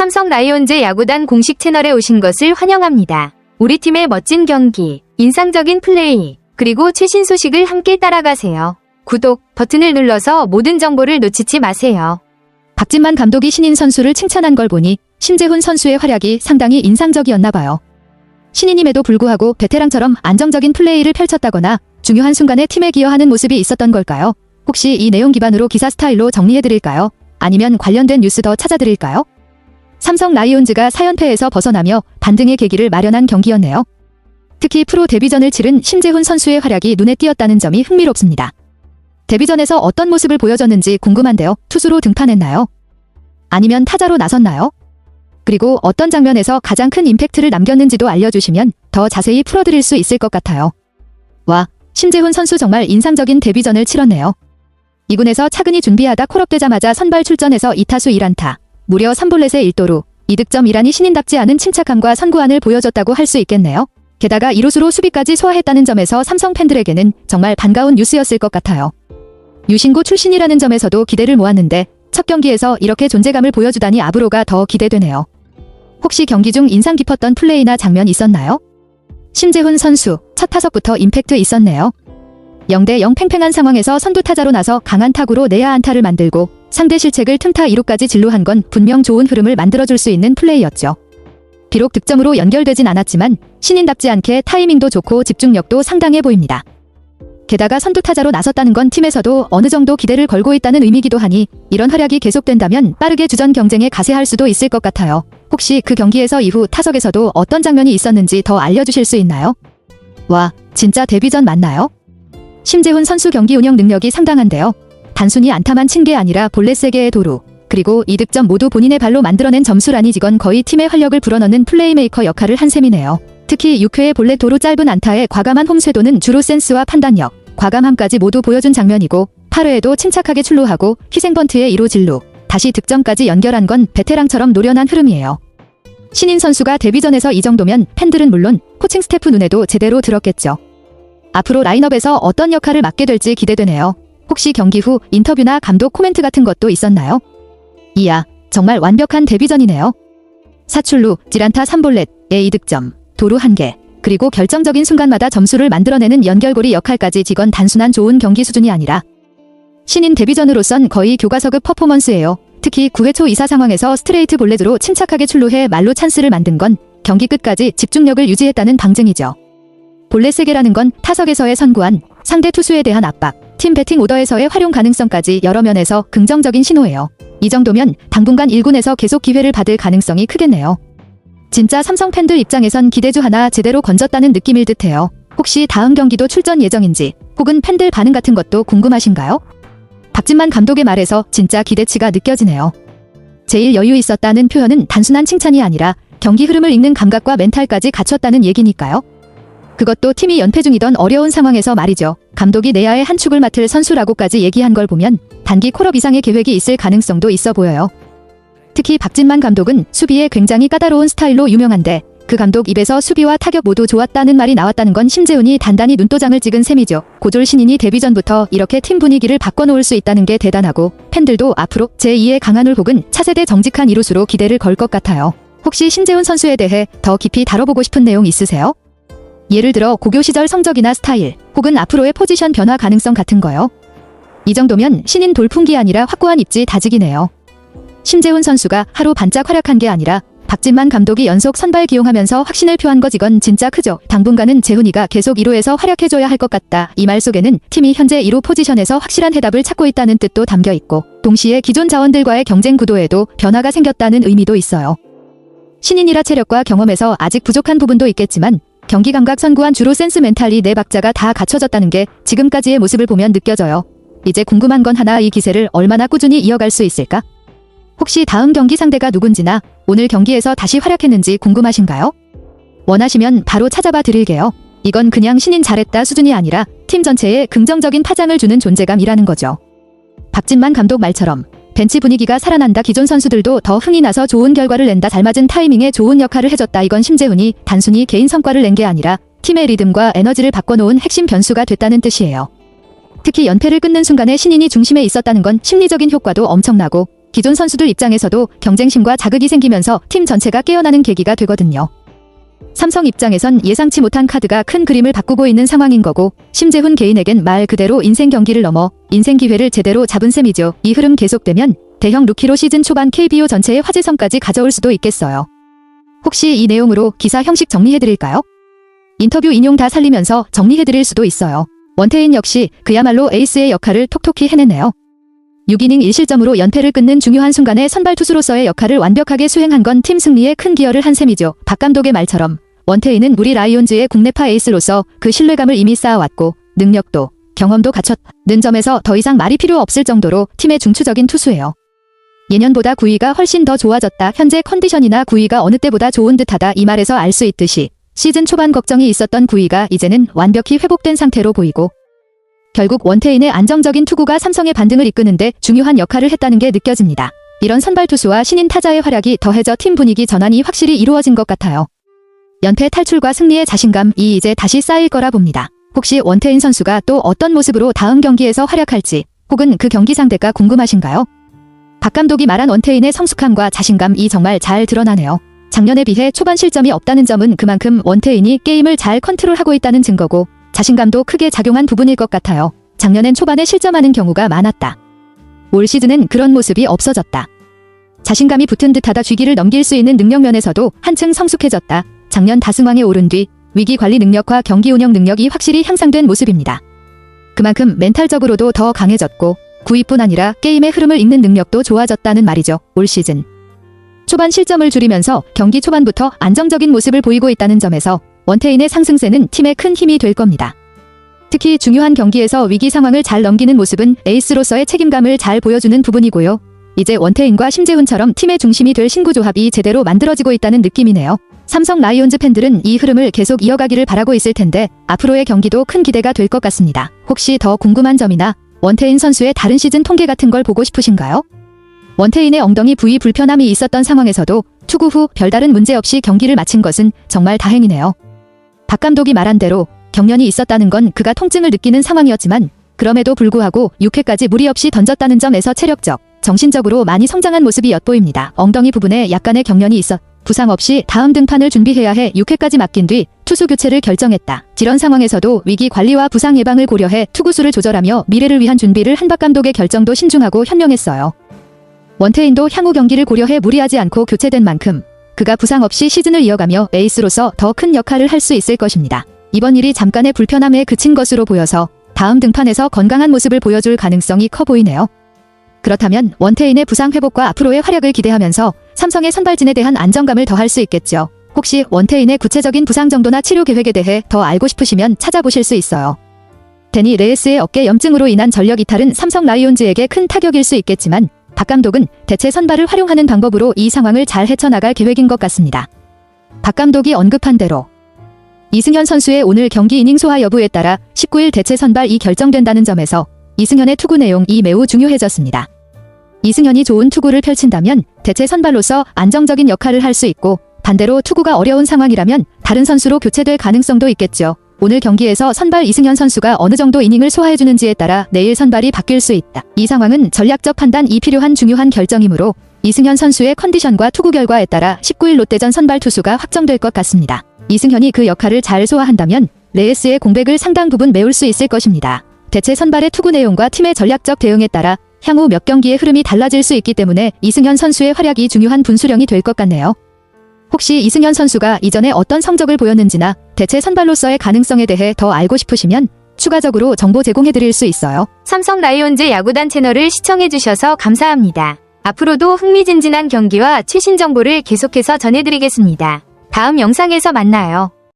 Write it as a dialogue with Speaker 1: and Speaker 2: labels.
Speaker 1: 삼성 라이온즈 야구단 공식 채널에 오신 것을 환영합니다. 우리 팀의 멋진 경기, 인상적인 플레이, 그리고 최신 소식을 함께 따라가세요. 구독 버튼을 눌러서 모든 정보를 놓치지 마세요.
Speaker 2: 박진만 감독이 신인 선수를 칭찬한 걸 보니 심재훈 선수의 활약이 상당히 인상적이었나 봐요. 신인임에도 불구하고 베테랑처럼 안정적인 플레이를 펼쳤다거나 중요한 순간에 팀에 기여하는 모습이 있었던 걸까요? 혹시 이 내용 기반으로 기사 스타일로 정리해드릴까요? 아니면 관련된 뉴스 더 찾아드릴까요? 삼성 라이온즈가 4연패에서 벗어나며 반등의 계기를 마련한 경기였네요. 특히 프로 데뷔전을 치른 심재훈 선수의 활약이 눈에 띄었다는 점이 흥미롭습니다. 데뷔전에서 어떤 모습을 보여줬는지 궁금한데요. 투수로 등판했나요? 아니면 타자로 나섰나요? 그리고 어떤 장면에서 가장 큰 임팩트를 남겼는지도 알려주시면 더 자세히 풀어드릴 수 있을 것 같아요. 와, 심재훈 선수 정말 인상적인 데뷔전을 치렀네요. 2군에서 차근히 준비하다 콜업되자마자 선발 출전해서 2타수 1안타, 무려 3볼넷의 1도루, 2득점이라니 신인답지 않은 침착함과 선구안을 보여줬다고 할 수 있겠네요. 게다가 2루수로 수비까지 소화했다는 점에서 삼성 팬들에게는 정말 반가운 뉴스였을 것 같아요. 유신고 출신이라는 점에서도 기대를 모았는데 첫 경기에서 이렇게 존재감을 보여주다니 앞으로가 더 기대되네요. 혹시 경기 중 인상 깊었던 플레이나 장면 있었나요? 심재훈 선수, 첫 타석부터 임팩트 있었네요. 0대0 팽팽한 상황에서 선두타자로 나서 강한 타구로 내야 안타를 만들고 상대 실책을 틈타 2루까지 진루한 건 분명 좋은 흐름을 만들어줄 수 있는 플레이였죠. 비록 득점으로 연결되진 않았지만 신인답지 않게 타이밍도 좋고 집중력도 상당해 보입니다. 게다가 선두타자로 나섰다는 건 팀에서도 어느 정도 기대를 걸고 있다는 의미기도 하니 이런 활약이 계속된다면 빠르게 주전 경쟁에 가세할 수도 있을 것 같아요. 혹시 그 경기에서 이후 타석에서도 어떤 장면이 있었는지 더 알려주실 수 있나요? 와, 진짜 데뷔전 맞나요? 심재훈 선수 경기 운영 능력이 상당한데요. 단순히 안타만 친 게 아니라 볼넷 3개의 도루, 그리고 2득점 모두 본인의 발로 만들어낸 점수라니 이건 거의 팀의 활력을 불어넣는 플레이메이커 역할을 한 셈이네요. 특히 6회의 볼넷 도루 짧은 안타에 과감한 홈쇄도는 주로 센스와 판단력, 과감함까지 모두 보여준 장면이고 8회에도 침착하게 출루하고 희생번트에 2루 진루, 다시 득점까지 연결한 건 베테랑처럼 노련한 흐름이에요. 신인 선수가 데뷔전에서 이 정도면 팬들은 물론 코칭 스태프 눈에도 제대로 들었겠죠. 앞으로 라인업에서 어떤 역할을 맡게 될지 기대되네요. 혹시 경기 후 인터뷰나 감독 코멘트 같은 것도 있었나요? 이야, 정말 완벽한 데뷔전이네요. 사출루, 질안타 3볼넷에 2득점, 도루 1개, 그리고 결정적인 순간마다 점수를 만들어내는 연결고리 역할까지 이건 단순한 좋은 경기 수준이 아니라 신인 데뷔전으로선 거의 교과서급 퍼포먼스예요. 특히 9회 초 2사 상황에서 스트레이트 볼넷으로 침착하게 출루해 말로 찬스를 만든 건 경기 끝까지 집중력을 유지했다는 방증이죠. 볼넷 3개라는 건 타석에서의 선구안, 상대 투수에 대한 압박, 팀 배팅 오더에서의 활용 가능성까지 여러 면에서 긍정적인 신호예요. 이 정도면 당분간 1군에서 계속 기회를 받을 가능성이 크겠네요. 진짜 삼성 팬들 입장에선 기대주 하나 제대로 건졌다는 느낌일 듯해요. 혹시 다음 경기도 출전 예정인지 혹은 팬들 반응 같은 것도 궁금하신가요? 박진만 감독의 말에서 진짜 기대치가 느껴지네요. 제일 여유 있었다는 표현은 단순한 칭찬이 아니라 경기 흐름을 읽는 감각과 멘탈까지 갖췄다는 얘기니까요. 그것도 팀이 연패 중이던 어려운 상황에서 말이죠. 감독이 내야의 한 축을 맡을 선수라고까지 얘기한 걸 보면 단기 콜업 이상의 계획이 있을 가능성도 있어 보여요. 특히 박진만 감독은 수비에 굉장히 까다로운 스타일로 유명한데 그 감독 입에서 수비와 타격 모두 좋았다는 말이 나왔다는 건 심재훈이 단단히 눈도장을 찍은 셈이죠. 고졸 신인이 데뷔전부터 이렇게 팀 분위기를 바꿔놓을 수 있다는 게 대단하고 팬들도 앞으로 제2의 강한울 혹은 차세대 정직한 이루수로 기대를 걸 것 같아요. 혹시 심재훈 선수에 대해 더 깊이 다뤄보고 싶은 내용 있으세요? 예를 들어 고교 시절 성적이나 스타일 혹은 앞으로의 포지션 변화 가능성 같은 거요. 이 정도면 신인 돌풍기 아니라 확고한 입지 다지기네요. 심재훈 선수가 하루 반짝 활약한 게 아니라 박진만 감독이 연속 선발 기용하면서 확신을 표한 것 이건 진짜 크죠. 당분간은 재훈이가 계속 2루에서 활약해줘야 할 것 같다. 이 말 속에는 팀이 현재 2루 포지션에서 확실한 해답을 찾고 있다는 뜻도 담겨 있고 동시에 기존 자원들과의 경쟁 구도에도 변화가 생겼다는 의미도 있어요. 신인이라 체력과 경험에서 아직 부족한 부분도 있겠지만 경기 감각 선구한 주로 센스 멘탈이 네 박자가 다 갖춰졌다는 게 지금까지의 모습을 보면 느껴져요. 이제 궁금한 건 하나, 이 기세를 얼마나 꾸준히 이어갈 수 있을까? 혹시 다음 경기 상대가 누군지나 오늘 경기에서 다시 활약했는지 궁금하신가요? 원하시면 바로 찾아봐 드릴게요. 이건 그냥 신인 잘했다 수준이 아니라 팀 전체에 긍정적인 파장을 주는 존재감이라는 거죠. 박진만 감독 말처럼 벤치 분위기가 살아난다. 기존 선수들도 더 흥이 나서 좋은 결과를 낸다. 잘 맞은 타이밍에 좋은 역할을 해줬다. 이건 심재훈이 단순히 개인 성과를 낸 게 아니라 팀의 리듬과 에너지를 바꿔놓은 핵심 변수가 됐다는 뜻이에요. 특히 연패를 끊는 순간에 신인이 중심에 있었다는 건 심리적인 효과도 엄청나고 기존 선수들 입장에서도 경쟁심과 자극이 생기면서 팀 전체가 깨어나는 계기가 되거든요. 삼성 입장에선 예상치 못한 카드가 큰 그림을 바꾸고 있는 상황인 거고, 심재훈 개인에겐 말 그대로 인생 경기를 넘어 인생 기회를 제대로 잡은 셈이죠. 이 흐름 계속되면 대형 루키로 시즌 초반 KBO 전체의 화제성까지 가져올 수도 있겠어요. 혹시 이 내용으로 기사 형식 정리해드릴까요? 인터뷰 인용 다 살리면서 정리해드릴 수도 있어요. 원태인 역시 그야말로 에이스의 역할을 톡톡히 해냈네요. 6이닝 1실점으로 연패를 끊는 중요한 순간에 선발 투수로서의 역할을 완벽하게 수행한 건 팀 승리에 큰 기여를 한 셈이죠. 박 감독의 말처럼 원태인은 우리 라이온즈의 국내파 에이스로서 그 신뢰감을 이미 쌓아왔고 능력도 경험도 갖췄는 점에서 더 이상 말이 필요 없을 정도로 팀의 중추적인 투수예요. 예년보다 구위가 훨씬 더 좋아졌다. 현재 컨디션이나 구위가 어느 때보다 좋은 듯하다. 이 말에서 알 수 있듯이 시즌 초반 걱정이 있었던 구위가 이제는 완벽히 회복된 상태로 보이고, 결국 원태인의 안정적인 투구가 삼성의 반등을 이끄는데 중요한 역할을 했다는 게 느껴집니다. 이런 선발 투수와 신인 타자의 활약이 더해져 팀 분위기 전환이 확실히 이루어진 것 같아요. 연패 탈출과 승리의 자신감이 이제 다시 쌓일 거라 봅니다. 혹시 원태인 선수가 또 어떤 모습으로 다음 경기에서 활약할지, 혹은 그 경기 상대가 궁금하신가요? 박 감독이 말한 원태인의 성숙함과 자신감이 정말 잘 드러나네요. 작년에 비해 초반 실점이 없다는 점은 그만큼 원태인이 게임을 잘 컨트롤하고 있다는 증거고, 자신감도 크게 작용한 부분일 것 같아요. 작년엔 초반에 실점하는 경우가 많았다. 올 시즌은 그런 모습이 없어졌다. 자신감이 붙은 듯하다. 쥐기를 넘길 수 있는 능력 면에서도 한층 성숙해졌다. 작년 다승왕에 오른 뒤 위기 관리 능력과 경기 운영 능력이 확실히 향상된 모습입니다. 그만큼 멘탈적으로도 더 강해졌고, 구위뿐 아니라 게임의 흐름을 읽는 능력도 좋아졌다는 말이죠. 올 시즌 초반 실점을 줄이면서 경기 초반부터 안정적인 모습을 보이고 있다는 점에서 원태인의 상승세는 팀에 큰 힘이 될 겁니다. 특히 중요한 경기에서 위기 상황을 잘 넘기는 모습은 에이스로서의 책임감을 잘 보여주는 부분이고요. 이제 원태인과 심재훈처럼 팀의 중심이 될 신구조합이 제대로 만들어지고 있다는 느낌이네요. 삼성 라이온즈 팬들은 이 흐름을 계속 이어가기를 바라고 있을 텐데 앞으로의 경기도 큰 기대가 될 것 같습니다. 혹시 더 궁금한 점이나 원태인 선수의 다른 시즌 통계 같은 걸 보고 싶으신가요? 원태인의 엉덩이 부위 불편함이 있었던 상황에서도 투구 후 별다른 문제 없이 경기를 마친 것은 정말 다행이네요. 박 감독이 말한 대로 경련이 있었다는 건 그가 통증을 느끼는 상황이었지만 그럼에도 불구하고 6회까지 무리 없이 던졌다는 점에서 체력적, 정신적으로 많이 성장한 모습이 엿보입니다. 엉덩이 부분에 약간의 경련이 있어 부상 없이 다음 등판을 준비해야 해 6회까지 맡긴 뒤 투수 교체를 결정했다. 이런 상황에서도 위기 관리와 부상 예방을 고려해 투구수를 조절하며 미래를 위한 준비를 한 박 감독의 결정도 신중하고 현명했어요. 원태인도 향후 경기를 고려해 무리하지 않고 교체된 만큼 그가 부상 없이 시즌을 이어가며 에이스로서 더 큰 역할을 할 수 있을 것입니다. 이번 일이 잠깐의 불편함에 그친 것으로 보여서 다음 등판에서 건강한 모습을 보여줄 가능성이 커 보이네요. 그렇다면 원태인의 부상 회복과 앞으로의 활약을 기대하면서 삼성의 선발진에 대한 안정감을 더할 수 있겠죠. 혹시 원태인의 구체적인 부상 정도나 치료 계획에 대해 더 알고 싶으시면 찾아보실 수 있어요. 데니 레이스의 어깨 염증으로 인한 전력 이탈은 삼성 라이온즈에게 큰 타격일 수 있겠지만 박 감독은 대체 선발을 활용하는 방법으로 이 상황을 잘 헤쳐나갈 계획인 것 같습니다. 박 감독이 언급한 대로 이승현 선수의 오늘 경기 이닝 소화 여부에 따라 19일 대체 선발이 결정된다는 점에서 이승현의 투구 내용이 매우 중요해졌습니다. 이승현이 좋은 투구를 펼친다면 대체 선발로서 안정적인 역할을 할 수 있고, 반대로 투구가 어려운 상황이라면 다른 선수로 교체될 가능성도 있겠죠. 오늘 경기에서 선발 이승현 선수가 어느 정도 이닝을 소화해주는지에 따라 내일 선발이 바뀔 수 있다. 이 상황은 전략적 판단이 필요한 중요한 결정이므로 이승현 선수의 컨디션과 투구 결과에 따라 19일 롯데전 선발 투수가 확정될 것 같습니다. 이승현이 그 역할을 잘 소화한다면 레이스의 공백을 상당 부분 메울 수 있을 것입니다. 대체 선발의 투구 내용과 팀의 전략적 대응에 따라 향후 몇 경기의 흐름이 달라질 수 있기 때문에 이승현 선수의 활약이 중요한 분수령이 될 것 같네요. 혹시 이승현 선수가 이전에 어떤 성적을 보였는지나 대체 선발로서의 가능성에 대해 더 알고 싶으시면 추가적으로 정보 제공해드릴 수 있어요.
Speaker 1: 삼성 라이온즈 야구단 채널을 시청해주셔서 감사합니다. 앞으로도 흥미진진한 경기와 최신 정보를 계속해서 전해드리겠습니다. 다음 영상에서 만나요.